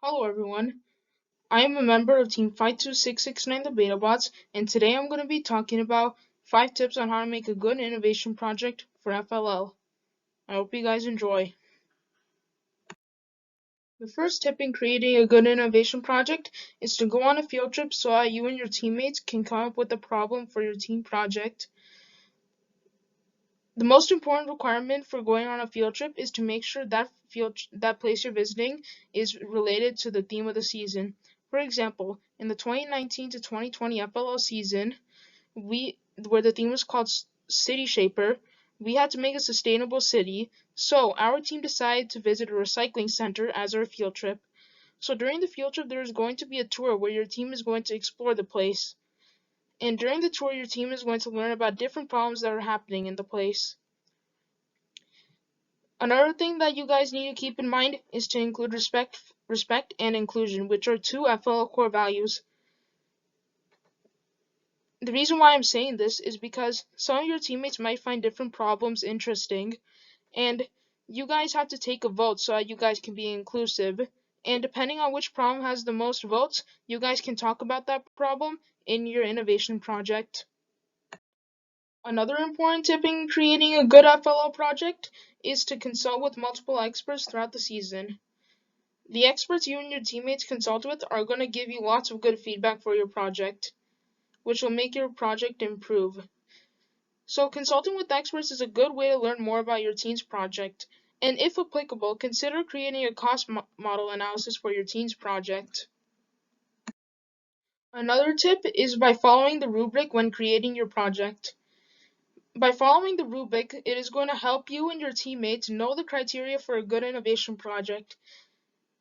Hello everyone, I am a member of Team 52669 the BetaBots, and today I'm going to be talking about 5 tips on how to make a good innovation project for FLL. I hope you guys enjoy. The first tip in creating a good innovation project is to go on a field trip so that you and your teammates can come up with a problem for your team project. The most important requirement for going on a field trip is to make sure that place you're visiting is related to the theme of the season. For example, in the 2019 to 2020 FLL season, where the theme was called City Shaper, we had to make a sustainable city, so our team decided to visit a recycling center as our field trip. So during the field trip, there is going to be a tour where your team is going to explore the place. And during the tour, your team is going to learn about different problems that are happening in the place. Another thing that you guys need to keep in mind is to include respect and inclusion, which are two FLL core values. The reason why I'm saying this is because some of your teammates might find different problems interesting, and you guys have to take a vote so that you guys can be inclusive. And depending on which problem has the most votes, you guys can talk about that problem in your innovation project. Another important tip in creating a good FLL project is to consult with multiple experts throughout the season. The experts you and your teammates consult with are going to give you lots of good feedback for your project, which will make your project improve. So consulting with experts is a good way to learn more about your team's project, and if applicable, consider creating a cost model analysis for your team's project. Another tip is by following the rubric when creating your project. By following the rubric, it is going to help you and your teammates know the criteria for a good innovation project.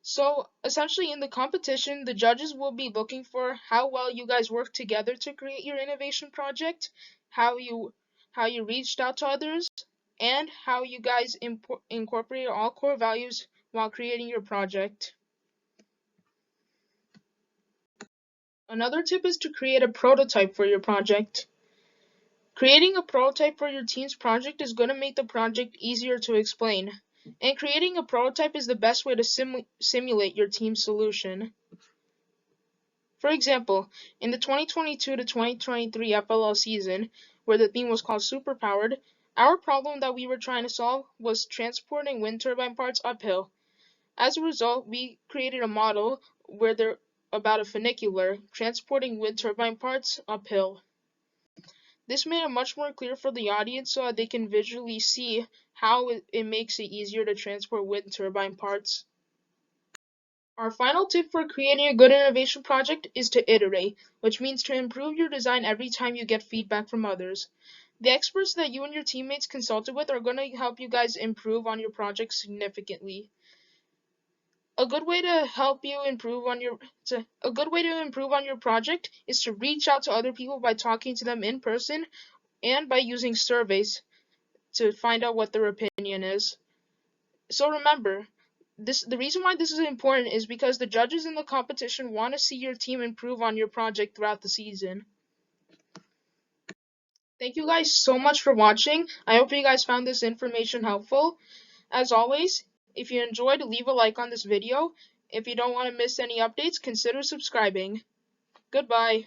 So essentially in the competition, the judges will be looking for how well you guys work together to create your innovation project, how you reached out to others, and how you guys incorporate all core values while creating your project. Another tip is to create a prototype for your project. Creating a prototype for your team's project is going to make the project easier to explain, and creating a prototype is the best way to simulate your team's solution. For example, in the 2022 to 2023 FLL season, where the theme was called Superpowered, our problem that we were trying to solve was transporting wind turbine parts uphill. As a result, we created a model about a funicular transporting wind turbine parts uphill. This made it much more clear for the audience so that they can visually see how it makes it easier to transport wind turbine parts. Our final tip for creating a good innovation project is to iterate, which means to improve your design every time you get feedback from others. The experts that you and your teammates consulted with are going to help you guys improve on your project significantly. A good way to improve on your project is to reach out to other people by talking to them in person and by using surveys to find out what their opinion is. So remember, the reason why this is important is because the judges in the competition want to see your team improve on your project throughout the season. Thank you guys so much for watching. I hope you guys found this information helpful. As always, if you enjoyed, leave a like on this video. If you don't want to miss any updates, consider subscribing. Goodbye.